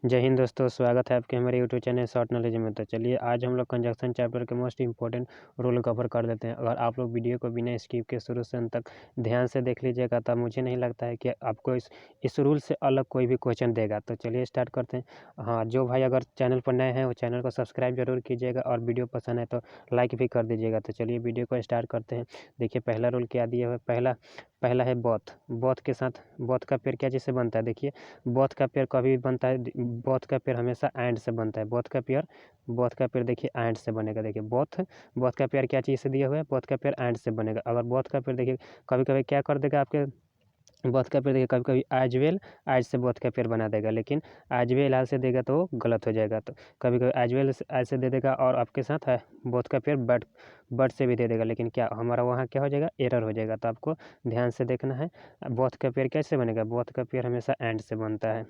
जय हिंद दोस्तों, स्वागत है आपके हमारे यूट्यूब चैनल शॉर्ट नॉलेज में। तो चलिए आज हम लोग कंजक्शन चैप्टर के मोस्ट इंपॉर्टेंट रूल कवर कर लेते हैं। अगर आप लोग वीडियो को बिना स्किप के शुरू से अंत तक ध्यान से देख लीजिएगा तब मुझे नहीं लगता है कि आपको इस रूल से अलग कोई भी क्वेश्चन देगा। तो चलिए स्टार्ट करते हैं। हाँ, जो भाई अगर चैनल पर नए हैं वो चैनल को सब्सक्राइब जरूर कीजिएगा और वीडियो पसंद है तो लाइक भी कर दीजिएगा। तो चलिए वीडियो को स्टार्ट करते हैं। देखिए पहला रूल क्या दिया हुआ है। पहला है बोथ। बोथ के साथ बोथ का पेड़ क्या चीज़ से बनता है। देखिए बोथ का पेड़ कभी भी बनता है, बोथ का पेड़ हमेशा एंड से बनता है। बोथ का पेड़ देखिए एंड से बनेगा। देखिए बोथ का पेड़ क्या चीज़ से दिया हुआ है, बोथ का पेड़ एंड से बनेगा। अगर बोथ का पेड़ देखिए कभी कभी क्या कर देगा आपके बोथ का पेड़ देखिए कभी कभी आज से बोथ का पेड़ बना देगा, लेकिन आज वेल आज से देगा तो गलत हो जाएगा। तो कभी कभी आज से दे देगा और आपके साथ है बोथ का पेड़ बट से भी दे देगा, लेकिन क्या हमारा वहाँ क्या हो जाएगा, एरर हो जाएगा। तो आपको ध्यान से देखना है। बोथ का पेड़ कैसे बनेगा, बोथ का पेड़ हमेशा एंड से बनता है।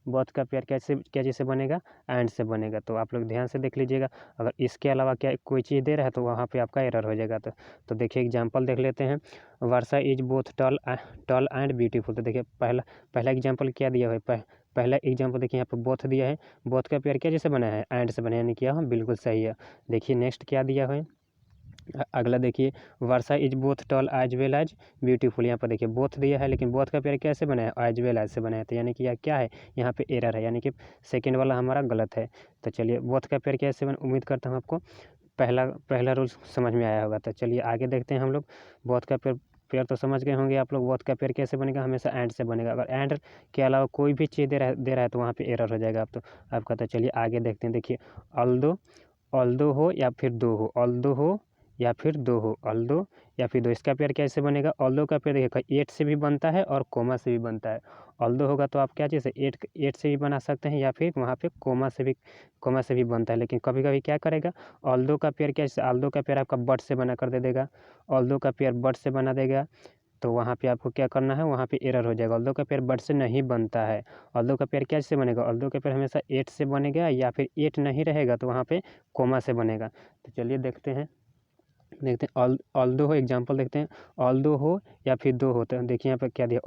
बोथ का पेयर क्या चीज़ से बनेगा, एंड से बनेगा। तो आप लोग ध्यान से देख लीजिएगा। अगर इसके अलावा क्या कोई चीज़ दे रहा है तो वहाँ पे आपका एरर हो जाएगा। तो देखिए एग्जांपल देख लेते हैं। Varsha is both tall and beautiful. तो देखिए पहला एग्जांपल क्या दिया हुआ है, पहला एग्जांपल देखिए यहाँ पर बोथ दिया है। बोथ का पेयर क्या जैसे बना है, एंड से बना है, यानी कि हाँ बिल्कुल सही है। देखिए नेक्स्ट क्या दिया हुआ है, अगला देखिए Varsha is both tall as well as beautiful. यहाँ पर देखिए बोथ दिया है लेकिन बोथ का पेयर कैसे बना है, एज वेल एज से बना है। तो यानी कि यह क्या है, यहाँ पे एरर है, यानी कि सेकंड वाला हमारा गलत है। तो चलिए बोथ का पेयर कैसे बना, उम्मीद करता हूँ आपको पहला रूल समझ में आया होगा। तो चलिए आगे देखते हैं हम लोग। बोथ का पेयर तो समझ गए होंगे आप लोग। बोथ का पेयर कैसे बनेगा, हमेशा एंड से बनेगा। अगर एंड के अलावा कोई भी चीज़ दे रहा है तो वहाँ पे एरर हो जाएगा आपका। तो चलिए आगे देखते हैं। देखिए ऑल्दो हो या फिर दो हो, ऑल्दो हो या फिर दो हो, ऑल्दो या फिर दो, इसका पेयर कैसे बनेगा। ऑल्दो का पेयर देखिए 8 से भी बनता है और कोमा से भी बनता है। ऑल्दो होगा तो आप क्या चीज़ है, 8 से भी बना सकते हैं या फिर वहाँ पे कोमा से भी बनता है। लेकिन कभी कभी क्या करेगा, ऑल्दो का पेयर कैसे, ऑल्दो का पेयर आपका बट से बना कर दे देगा। ऑल्दो का पेयर बट से बना देगा तो वहाँ पे आपको क्या करना है, वहाँ पे एरर हो जाएगा। ऑल्दो का पेयर बट से नहीं बनता है। ऑल्दो का पेयर कैसे बनेगा, ऑल्दो का पेयर हमेशा 8 से बनेगा या फिर 8 नहीं रहेगा तो वहाँ पे कोमा से बनेगा। तो चलिए देखते हैं ऑल्दो हो, एग्जांपल देखते हैं। ऑल्दो हो या फिर दो हो, तो देखिए यहाँ पे क्या दिया,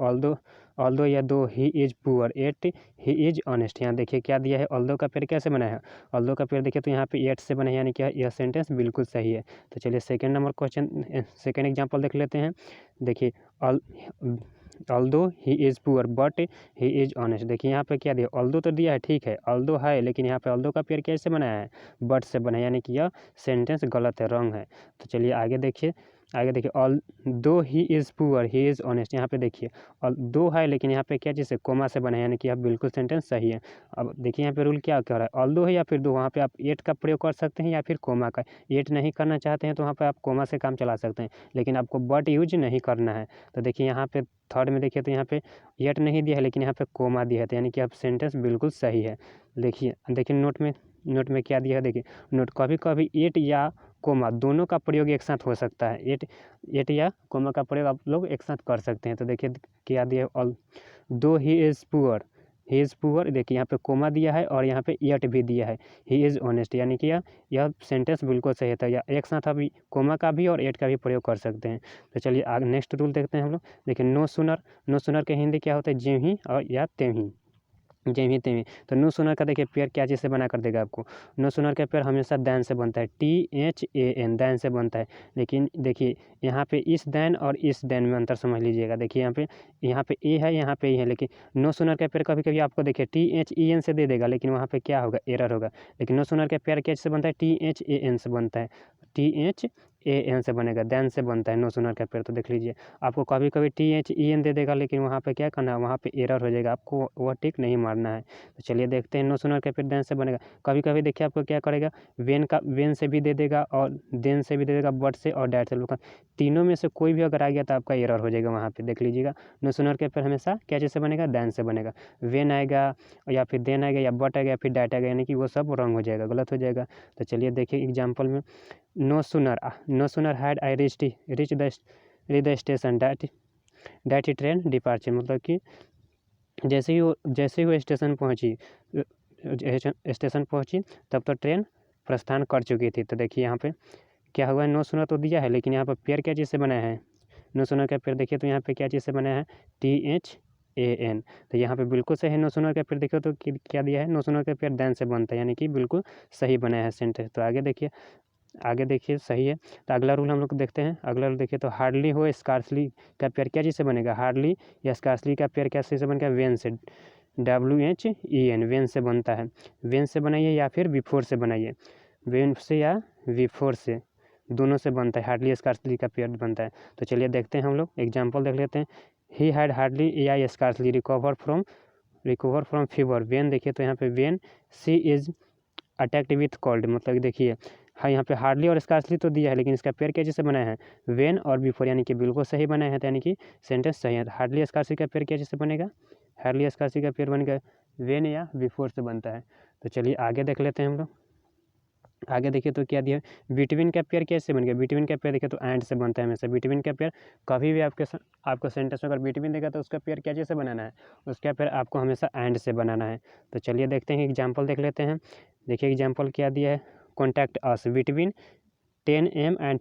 ऑल्दो या though he is poor yet he is honest. यहाँ देखिए क्या दिया है, ऑल्दो का पेयर कैसे बना है, ऑल्दो का पेयर देखिए तो यहाँ पे 8 से बना है, यानी कि यह सेंटेंस बिल्कुल सही है। तो चलिए second number question, second example देख लेते हैं। देखिए although he is poor but he is honest. देखिए यहाँ पे क्या दिया, ऑल्दो तो दिया है, ठीक है ऑल्दो है, लेकिन यहाँ पे ऑल्दो का पेयर कैसे बनाया है, बट से बना है, यानी कि यह सेंटेंस गलत है, रॉन्ग है। तो चलिए आगे देखिए ऑल दो he is poor he is honest. यहाँ पे देखिए और दो है लेकिन यहाँ पे क्या चीज़ है, कोमा से बना है, यानी कि आप बिल्कुल सेंटेंस सही है। अब देखिए यहाँ पे रूल क्या कह रहा है, ऑल दो है या फिर दो, वहाँ पे आप 8 का प्रयोग कर सकते हैं या फिर कोमा का। 8 नहीं करना चाहते हैं तो वहाँ पे आप कोमा से काम चला सकते हैं, लेकिन आपको बट यूज नहीं करना है। तो देखिए यहाँ पे थर्ड में देखिए तो यहाँ पे 8 नहीं दिया है लेकिन यहाँ पे कोमा दिया है, तो यानी कि आप सेंटेंस बिल्कुल सही है। देखिए नोट में क्या दिया है, देखिए नोट कभी कभी 8 या कोमा दोनों का प्रयोग एक साथ हो सकता है। 8 या कोमा का प्रयोग आप लोग एक साथ कर सकते हैं। तो देखिए क्या दिया, ऑल दो ही इज़ पुअर देखिए यहाँ पे कोमा दिया है और यहाँ पे 8 भी दिया है, ही इज़ ऑनेस्ट, यानी कि यह सेंटेंस बिल्कुल सही था। या एक साथ अभी कोमा का भी और 8 का भी प्रयोग कर सकते हैं। तो चलिए आगे नेक्स्ट रूल देखते हैं हम लोग। देखिए नो सुनर के हिंदी क्या होता है, ज्यों ही और या त्यों ही, जेमी तेमी। तो नो सुनर का देखिए पेयर क्या चीज़ से बना कर देगा आपको, नो सुनर का पेयर हमेशा दैन से बनता है, THAN दैन से बनता है। लेकिन देखिए यहाँ पे इस दैन और इस दैन में अंतर समझ लीजिएगा। देखिए यहाँ पे ए है, यहाँ पे ई है, लेकिन नो सुनर का पेयर कभी कभी आपको देखिए THEN से दे देगा, लेकिन वहाँ पे क्या होगा, एरर होगा। लेकिन नो सुनर का पेयर क्या से बनता है, THAN से बनता है, THAN से बनेगा, दैन से बनता है नो सुनर का पेयर। तो देख लीजिए आपको कभी कभी THEN दे देगा, लेकिन वहाँ पे क्या करना है, वहाँ पे एरर हो जाएगा, आपको वह टिक नहीं मारना है। तो चलिए देखते हैं नो सुनर का पेयर दैन से बनेगा। कभी कभी देखिए आपको क्या करेगा, वेन से भी दे देगा और देन से भी दे देगा, बट से और डैट से, तीनों में से कोई भी अगर आ गया तो आपका एरर हो जाएगा। वहाँ पे देख लीजिएगा नो सुनर का पेयर हमेशा क्या चीज़ से बनेगा, दैन से बनेगा। वेन आएगा या फिर देन आएगा या बट आएगा या फिर डैट आएगा, यानी कि वो सब रॉन्ग हो जाएगा, गलत हो जाएगा। तो चलिए देखिए एग्जाम्पल में, no sooner had I reach the station that the train departure, मतलब कि जैसे ही वो स्टेशन पहुंची तब तो ट्रेन प्रस्थान कर चुकी थी। तो देखिए यहाँ पे क्या हुआ, नो सुनर तो दिया है लेकिन यहाँ पर पेयर क्या चीज़ से बनाया है, नो सुनर का पेयर देखिए तो यहाँ पे क्या चीज़ से बनाया है, AN। तो यहाँ पे बिल्कुल सही है। नो सुनर का पेयर देखिए तो क्या दिया है, नो सुनर का पेयर देन से बनता है, यानी कि बिल्कुल सही बनाया है सेंटेंस। तो आगे देखिए सही है। तो अगला रूल हम लोग देखते हैं। अगला रूल देखिए तो हार्डली हो स्कार्सली का पेयर क्या चीज़ से बनेगा, हार्डली या स्कार्सली का पेयर क्या चीज़ से बनेगा, वेन से, WHEN, वेन से बनता है। वेन से बनाइए या फिर बिफोर से बनाइए, वेन से या बिफोर से, दोनों से बनता है, हार्डली स्कार्सली का पेयर बनता है। तो चलिए देखते हैं हम लोग एग्जाम्पल देख लेते हैं। ही हैड हार्डली या scarcely recover from fever when. देखिए तो यहाँ पे when she is attacked with cold, मतलब देखिए हाँ यहाँ पे हार्डली और स्कार्सली तो दिया है, लेकिन इसका पेयर क्या चीज़ से बनाया है, वेन और बिफोर, यानी कि बिल्कुल सही बनाया है। तो यानी कि सेंटेंस सही है। हार्डली स्कार्सली का पेयर क्या चीज़ से बनेगा, हार्डली स्कार्सली का पेयर बनेगा वेन या बिफोर से बनता है। तो चलिए आगे देख लेते हैं हम लोग। आगे देखिए तो क्या दिया है, बिटवीन का पेयर कैसे बन गया, बिटवीन का पेयर देखिए तो एंड से बनता है हमेशा। बिटवीन का पेयर कभी भी आपको सेंटेंस में अगर बिटवीन देगा तो उसका पेयर क्या चीज़ से बनाना है, उसका पेयर आपको हमेशा एंड से बनाना है। तो चलिए देखते हैं एग्जाम्पल देख लेते हैं। देखिए एग्जाम्पल क्या दिया है, contact us between 10 AM and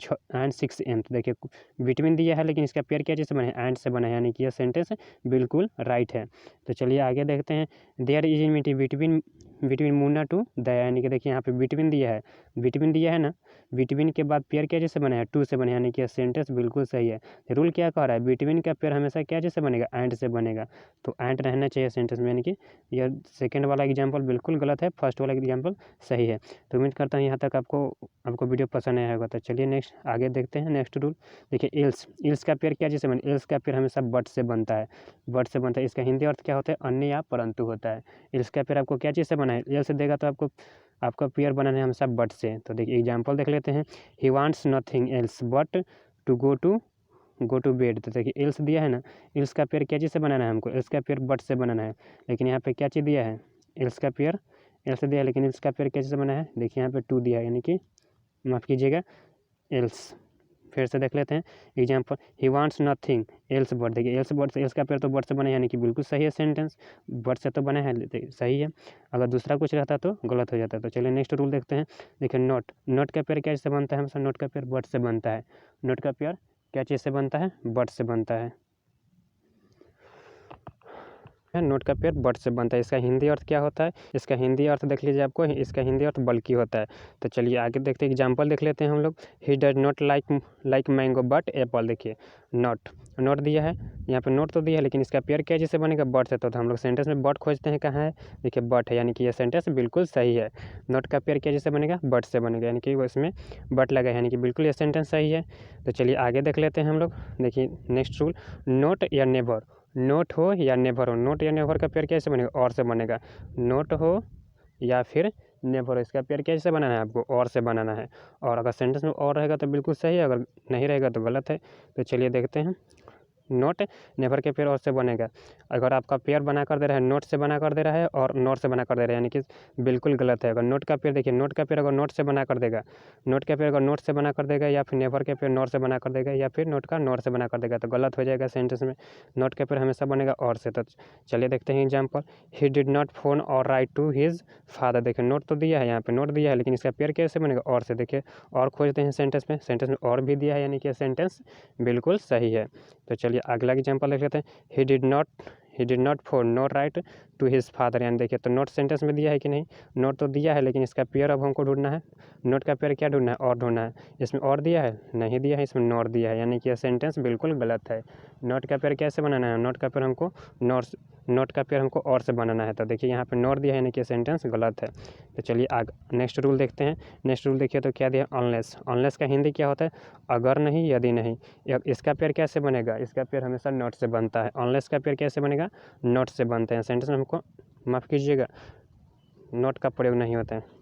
6 AM। तो देखिए बिटवीन दिया है, लेकिन इसका पेयर क्या चीज़ से बना है, एंड से बना है, यानी कि यह सेंटेंस बिल्कुल राइट है। तो चलिए आगे देखते हैं। There is in between Munna to Daya, यानी कि देखिए यहाँ पे बिटवीन दिया है ना, बिटवीन के बाद पेयर क्या चीज़ से बना है, टू से बना है, यानी कि यह सेंटेंस बिल्कुल सही है। रूल क्या कह रहा है, बिटवीन का पेयर हमेशा क्या चीज़ से बनेगा, एंड से बनेगा। तो एंड रहना चाहिए सेंटेंस में, यानी कि यह सेकेंड वाला एग्जाम्पल बिल्कुल गलत है, फर्स्ट वाला एग्जाम्पल सही है। तो उम्मीद करता हूँ यहाँ तक आपको वीडियो पसंद आया होगा। तो चलिए नेक्स्ट आगे देखते हैं। नेक्स्ट रूल देखिए, इल्स का पेयर क्या चीज़ से बने, इल्स का पेयर हमेशा बट से बनता है, इसका हिंदी अर्थ क्या होता है, अन्य या परंतु होता है। इल्स का पेयर आपको क्या चीज़ से बना है, इल्स से देगा तो आपका पेयर बनाना है हमेशा बट से। तो देखिए एग्जाम्पल देख लेते हैं। He wants nothing else but to go to bed. तो देखिए इल्स दिया है ना, इल्स का पेयर क्या चीज़ से बनाना है हमको, इल्स का पेयर बट से बनाना है, लेकिन यहाँ पे क्या चीज़ दिया है, इल्स का पेयर एल्स दिया है, लेकिन इल्स का पेयर क्या चीज़ से बना है, देखिए यहाँ पे टू दिया है, यानी कि माफ़ कीजिएगा एल्स। फिर से देख लेते हैं example, he wants nothing else but. देखिए एल्स बट से, एल्स का पेयर तो बट से बना है, यानी कि बिल्कुल सही है सेंटेंस, बट से तो बना है, सही है। अगर दूसरा कुछ रहता तो गलत हो जाता। तो चलिए नेक्स्ट रूल देखते हैं। देखिए नोट का पेयर क्या चीज़ से बनता है, हमेशा नोट का पेयर बट से बनता है, नोट का पेयर क्या चीज़ से बनता है, बट से बनता है, नोट का पेयर बट से बनता है। इसका हिंदी अर्थ क्या होता है, इसका हिंदी अर्थ देख लीजिए आपको, इसका हिंदी अर्थ बल्कि होता है। तो चलिए आगे देखते हैं, एग्जाम्पल देख लेते हैं हम लोग। He does not like mango but Apple. देखिए नोट दिया है, यहाँ पे नोट तो दिया है, लेकिन इसका पेयर क्या जैसे बनेगा, बट से। तो हम लोग सेंटेंस में बट खोजते हैं, कहाँ है, देखिए बट है, यानी कि यह सेंटेंस बिल्कुल सही है। नोट का पेयर क्या जैसे बनेगा, बट से बनेगा, यानी कि इसमें बट लगा है, यानी कि बिल्कुल ये सेंटेंस सही है। तो चलिए आगे देख लेते हैं हम लोग। देखिए नेक्स्ट रूल, नोट या नेवर, नोट हो या नेवर हो, नोट या नेवर का पेयर कैसे बनेगा, और से बनेगा, नोट हो या फिर नेवर हो, इसका पेयर कैसे बनाना है आपको, और से बनाना है। और अगर सेंटेंस में और रहेगा तो बिल्कुल सही है, अगर नहीं रहेगा तो गलत है। तो चलिए देखते हैं, नोट नेवर के पेयर और से बनेगा। अगर आपका पेयर बना कर दे रहा है, नोट से बना कर दे रहा है और नोट से बना कर दे रहा है, यानी कि बिल्कुल गलत है। अगर नोट का पेयर देखिए, नोट का पेयर अगर नोट से बना कर देगा, नोट का पेयर अगर नोट से बना कर देगा, या फिर नेवर के पेयर नोट से बना कर देगा, या फिर नोट का नोट से बना कर देगा, तो गलत हो जाएगा सेंटेंस में। नोट का पेयर हमेशा बनेगा और से। तो चलिए देखते हैं example, he did not phone और राइट टू हिज फादर। देखिए नोट तो दिया है, यहाँ पे नोट दिया है, लेकिन इसका पेयर कैसे बनेगा, और से। देखिए और खोजते हैं सेंटेंस में और भी दिया है, यानी कि सेंटेंस बिल्कुल सही है। तो चलिए अगला एग्जाम्पल देख लेते हैं, he did not phone not write to his father. यानी देखिए तो नोट सेंटेंस में दिया है कि नहीं, नोट तो दिया है, लेकिन इसका पेयर अब हमको ढूंढना है, नोट का पेयर क्या ढूंढना है, और ढूंढना है। इसमें और दिया है, नहीं दिया है, इसमें नॉट दिया है, यानी कि यह सेंटेंस बिल्कुल गलत है। नोट का पेयर कैसे बनाना है, नोट का पेयर हमको और से बनाना है। तो देखिए यहाँ पे नॉट दिया है, यानी कि सेंटेंस गलत है। तो चलिए नेक्स्ट रूल देखते हैं। नेक्स्ट रूल देखिए तो क्या दिया, अनलेस का हिंदी क्या होता है, अगर नहीं यदि नहीं। इसका पेयर कैसे बनेगा, इसका पेयर हमेशा नॉट से बनता है। अनलेस का पेयर कैसे बनेगा, नॉट से बनते हैं। सेंटेंस में हमको माफ़ कीजिएगा नॉट का प्रयोग नहीं होता है।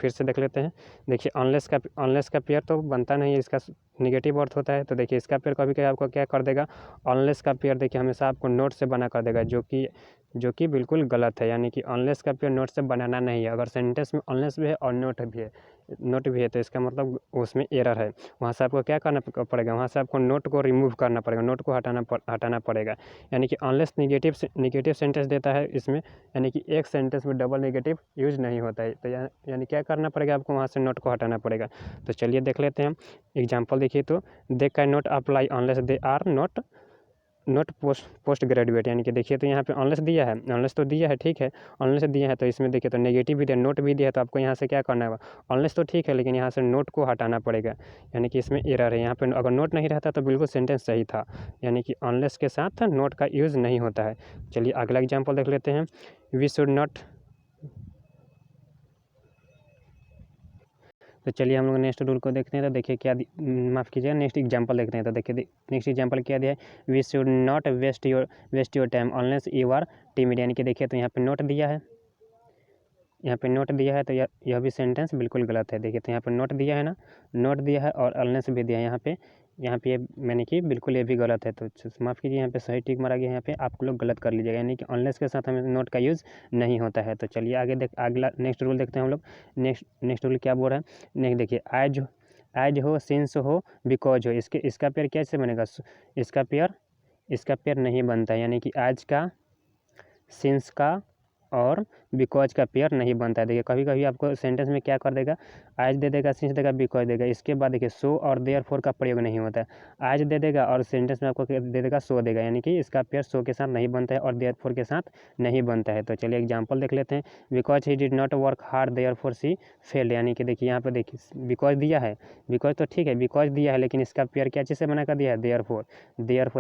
फिर से देख लेते हैं। देखिए अनलेस का पेयर तो बनता नहीं है, इसका निगेटिव अर्थ होता है। तो देखिए इसका पेयर कभी कभी आपको क्या कर देगा, अनलेस का पेयर देखिए हमेशा आपको नोट से बना कर देगा, जो कि बिल्कुल गलत है। यानी कि अनलेस का पेयर नोट से बनाना नहीं है। अगर सेंटेंस में अनलेस भी है और नोट भी है तो इसका मतलब उसमें एरर है। वहाँ से आपको क्या करना पड़ेगा, वहाँ से आपको नोट को रिमूव करना पड़ेगा, नोट को हटाना पड़ेगा। यानी कि अनलेस निगेटिव सेंटेंस देता है इसमें, यानी कि एक सेंटेंस में डबल नेगेटिव यूज नहीं होता है। तो यानी क्या करना पड़ेगा आपको, वहाँ से नोट को हटाना पड़ेगा। तो चलिए देख लेते हैं हम एग्जाम्पल। देखिए तो they can not apply unless they are not not post graduate, यानी कि देखिए तो यहाँ पे अनलेस दिया है, अनलेस तो दिया है, ठीक है, अनलेस दिया है तो इसमें देखिए तो नेगेटिव भी दिया, नोट भी दिया है, तो आपको यहाँ से क्या करना होगा, अनलेस तो ठीक है लेकिन यहाँ से नोट को हटाना पड़ेगा, यानी कि इसमें एरर है। यहाँ पे अगर नोट नहीं रहता तो बिल्कुल सेंटेंस सही था, यानी कि अनलेस के साथ नोट का यूज़ नहीं होता है। चलिए अगला एग्जाम्पल देख लेते हैं। वी शुड नॉट, तो चलिए हम लोग नेक्स्ट रूल को देखते हैं। तो देखिए क्या माफ़ कीजिएगा, नेक्स्ट एग्जांपल देखते हैं। तो देखिए नेक्स्ट एग्जांपल क्या दिया है, we should not waste your time unless you are timid, यानी कि देखिए तो यहाँ पे नोट दिया है, यहाँ पे नोट दिया है, तो यह भी सेंटेंस बिल्कुल गलत है। देखिए तो यहाँ पे नोट दिया है ना, नोट दिया है और अनलेस भी दिया है, यहाँ पे ये मैंने कि बिल्कुल ये भी गलत है। तो माफ़ कीजिए, यहाँ पे सही टिक मारा गया, यहाँ पे आप लोग गलत कर लीजिएगा, यानी कि अनलेस के साथ हमें नोट का यूज़ नहीं होता है। तो चलिए आगे अगला नेक्स्ट रूल देखते हैं हम लोग। नेक्स्ट रूल क्या बोल रहा है, नेक्स्ट देखिए, आज हो, सिंस हो, बिकॉज हो, इसका पेयर कैसे बनेगा, इसका पेयर नहीं बनता है, यानी कि आज का, सिंस का और बिकॉज का पेयर नहीं बनता है। देखिए कभी कभी आपको सेंटेंस में क्या कर देगा, आज दे देगा, सिंस देगा, बिकॉज देगा, इसके बाद देखिए सो और देयरफॉर का प्रयोग नहीं होता है। आज दे देगा और सेंटेंस में आपको दे देगा सो देगा, यानी कि इसका पेयर सो के साथ नहीं बनता है और देयरफॉर के साथ नहीं बनता है। तो चलिए एग्जाम्पल देख लेते हैं। Because he did not work hard therefore she failed, यानी कि देखिए यहाँ पर देखिए बिकॉज दिया है, बिकॉज तो ठीक है, बिकॉज दिया है, लेकिन इसका पेयर क्या चीज़ से बना कर दिया है, देयरफॉर,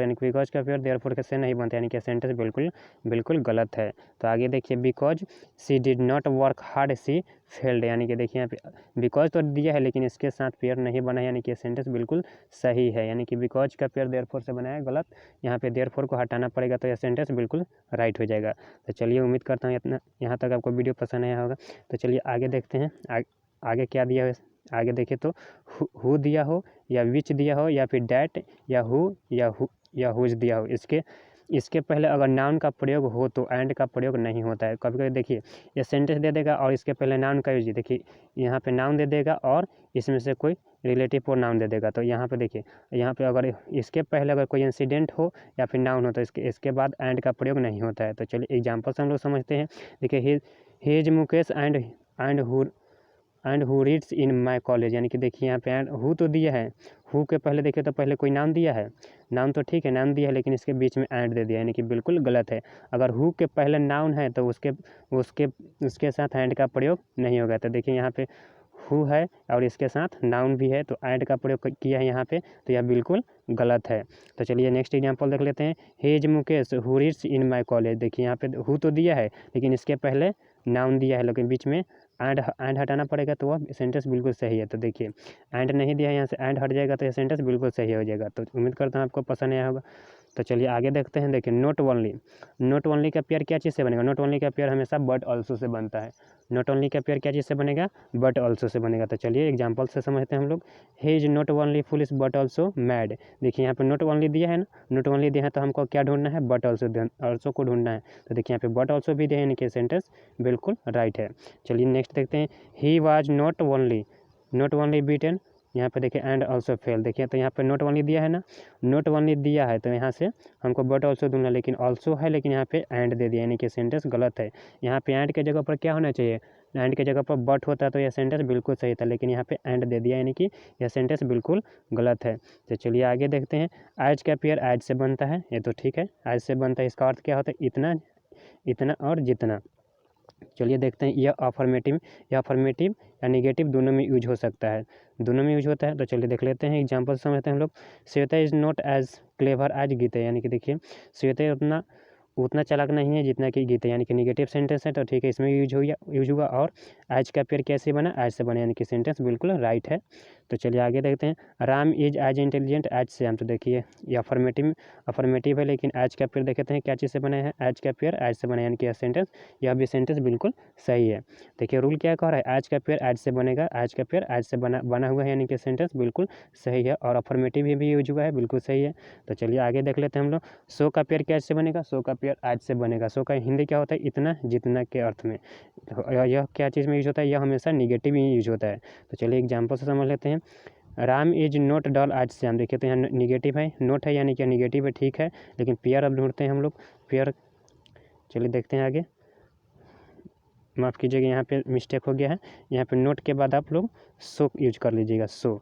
यानी कि बिकॉज का पेयर देयरफॉर से नहीं बनता, यानी कि सेंटेंस बिल्कुल गलत है। तो आगे देखिए, because she did not work hard she failed, यानी कि देखिए यहाँ पे बिकॉज तो दिया है लेकिन इसके साथ पेयर नहीं बना, यानी कि सेंटेंस बिल्कुल सही है, यानी कि बिकॉज का पेयर देयरफॉर से बनाया है, गलत, यहाँ पे देयरफॉर को हटाना पड़ेगा, तो यह सेंटेंस बिल्कुल राइट हो जाएगा। तो चलिए उम्मीद करता हूँ इतना यहाँ तक आपको वीडियो पसंद आया होगा। तो चलिए आगे देखते हैं, आगे क्या दिया है। आगे देखिए तो हु दिया हो या विच दिया हो या फिर डैट या हु या हुज दिया हो, इसके पहले अगर नाउन का प्रयोग हो तो एंड का प्रयोग नहीं होता है। कभी कभी देखिए ये सेंटेंस दे देगा और इसके पहले नाउन का यूज, देखिए यहाँ पे नाउन दे देगा और इसमें से कोई रिलेटिव प्रोनाउन दे देगा, तो यहाँ पे देखिए, यहाँ पे अगर इसके पहले अगर कोई इंसिडेंट हो या फिर नाउन हो तो इसके बाद एंड का प्रयोग नहीं होता है। तो चलिए एग्जाम्पल से हम लोग समझते हैं। देखिए he is Mukesh and who reads in my college, यानी कि देखिए यहाँ पे एंड हु तो दिया है, हु के पहले देखिए तो पहले कोई नाम दिया है, नाम तो ठीक है, नाम दिया है, लेकिन इसके बीच में एंड दे दिया, यानी कि बिल्कुल गलत है। अगर हु के पहले नाउन है तो उसके साथ एंड का प्रयोग नहीं होगा। तो देखिए यहाँ पे हु है और इसके साथ नाउन भी है, तो एंड का प्रयोग किया है यहाँ पे, तो यह बिल्कुल गलत है। तो चलिए नेक्स्ट एग्जांपल देख लेते हैं। He is Mukesh who reads in my college, देखिए यहाँ पे हु तो दिया है लेकिन इसके पहले नाउन दिया है, लेकिन बीच में एंड हटाना पड़ेगा, तो वह सेंटेंस बिल्कुल सही है। तो देखिए एंड नहीं दिया है, यहाँ से एंड हट जाएगा तो यह सेंटेंस बिल्कुल सही हो जाएगा। तो उम्मीद करता हूँ आपको पसंद आया होगा। तो चलिए आगे देखते हैं। देखिए नोट ओनली का पेयर क्या चीज़ से बनेगा, नोट ओनली का पेयर हमेशा बट ऑल्सो से बनता है। नोट ओनली का पेयर क्या चीज़ से बनेगा, बट ऑल्सो से बनेगा। तो चलिए एग्जाम्पल से समझते हैं हम लोग। He is not only foolish but also mad, देखिए यहाँ पे नोट ओनली दिया है ना, नोट ओनली दिया है तो हमको क्या ढूंढना है, बट ऑल्सो को ढूंढना है। तो देखिए यहाँ पे बट ऑल्सो भी दिया है, यानी कि सेंटेंस बिल्कुल राइट है। चलिए नेक्स्ट देखते हैं। He was not only beaten, यहाँ पे देखिए एंड ऑल्सो फेल, देखिए तो यहाँ पे नोट ओनली दिया है ना, नोट ओनली दिया है तो यहाँ से हमको बट ऑल्सो ढूंढना, लेकिन ऑल्सो है, लेकिन यहाँ पे एंड दे दिया, यानी कि सेंटेंस गलत है। यहाँ पे एंड के जगह पर क्या होना चाहिए, एंड के जगह पर बट होता तो यह सेंटेंस बिल्कुल सही था, लेकिन यहाँ पे एंड दे दिया, यानी कि यह सेंटेंस बिल्कुल गलत है। तो चलिए आगे देखते हैं। आज का पेयर आज से बनता है, ये तो ठीक है, आज से बनता है, इसका अर्थ क्या होता है, इतना और जितना। चलिए देखते हैं। यह अफर्मेटिव या निगेटिव दोनों में यूज हो सकता है, दोनों में यूज होता है। तो चलिए देख लेते हैं, एग्जांपल समझते हैं हम लोग। Shweta is not as clever as Geeta, यानी कि देखिए श्वेता उतना चालाक नहीं है जितना कि गीता, यानी कि निगेटिव सेंटेंस है, तो ठीक है, इसमें यूज हुआ। और आज का पेयर कैसे बना, आज से बना, यानी कि सेंटेंस बिल्कुल राइट है। तो चलिए आगे देखते हैं। Ram is as intelligent as Shyam, तो देखिए ये अफर्मेटिव है, लेकिन आज का पेयर देखते हैं क्या चीज़ से बना है, आज का पेयर आज से बना, यानी कि यह भी सेंटेंस बिल्कुल सही है। देखिए रूल क्या कह रहा है, आज का पेयर आज से बनेगा, आज का पेयर आज से बना हुआ है, यानी कि सेंटेंस बिल्कुल सही है। और अफर्मेटिव भी यूज हुआ है, बिल्कुल सही है। तो चलिए आगे देख लेते हैं हम लोग। सो का पेयर क्या आज से बनेगा, सो का पेयर आज से बनेगा। सो का हिंदी क्या होता है, इतना जितना के अर्थ में। यह क्या चीज़ में यूज होता है, यह हमेशा निगेटिव ही यूज होता है। तो चलिए एग्जाम्पल से समझ लेते हैं। राम इज नॉट डल आज श्याम, देखिए तो यहाँ निगेटिव है, नोट है यानी कि निगेटिव है, ठीक है, लेकिन पेयर अब ढूंढते हैं हम लोग, पेयर। चलिए देखते हैं आगे, माफ़ कीजिएगा यहाँ पे मिस्टेक हो गया है, यहाँ पे नोट के बाद आप लोग सो यूज कर लीजिएगा, सो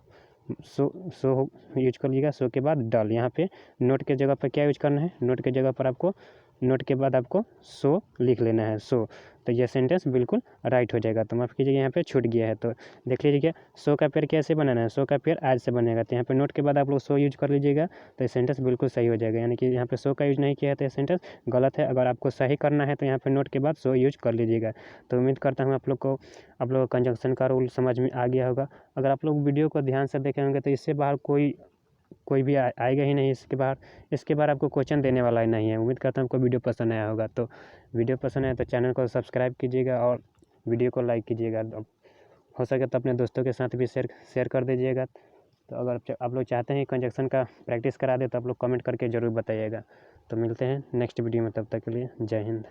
सो यूज कर लीजिएगा। सो के बाद डल। यहाँ पे नोट के जगह पर क्या यूज करना है, नोट के जगह पर आपको नोट के बाद आपको सो लिख लेना है, सो। तो ये सेंटेंस बिल्कुल राइट हो जाएगा। तो माफ़ कीजिएगा, यहाँ पे छूट गया है। तो देख लीजिएगा, सो का पेड़ कैसे बनाना है, सो का पेड़ आज से बनेगा। तो यहाँ पे नोट के बाद आप लोग सो यूज कर लीजिएगा, तो ये सेंटेंस बिल्कुल सही हो जाएगा। यानी कि यहाँ पे सो का यूज नहीं किया है तो ये सेंटेंस गलत है। अगर आपको सही करना है तो यहाँ पे नोट के बाद सो यूज कर लीजिएगा। तो उम्मीद करता हूँ आप लोग को कंजंक्शन का रूल समझ में आ गया होगा। अगर आप लोग वीडियो को ध्यान से देखे होंगे तो इससे बाहर कोई भी आएगा ही नहीं। इसके बाहर आपको क्वेश्चन देने वाला ही नहीं है। उम्मीद करता हूँ आपको वीडियो पसंद आया होगा। तो वीडियो पसंद आया तो चैनल को सब्सक्राइब कीजिएगा और वीडियो को लाइक कीजिएगा। हो सके तो अपने दोस्तों के साथ भी शेयर कर दीजिएगा। तो अगर आप लोग चाहते हैं कंजक्शन का प्रैक्टिस करा दे तो आप लोग कमेंट करके ज़रूर बताइएगा। तो मिलते हैं नेक्स्ट वीडियो में, तब तक के लिए जय हिंद।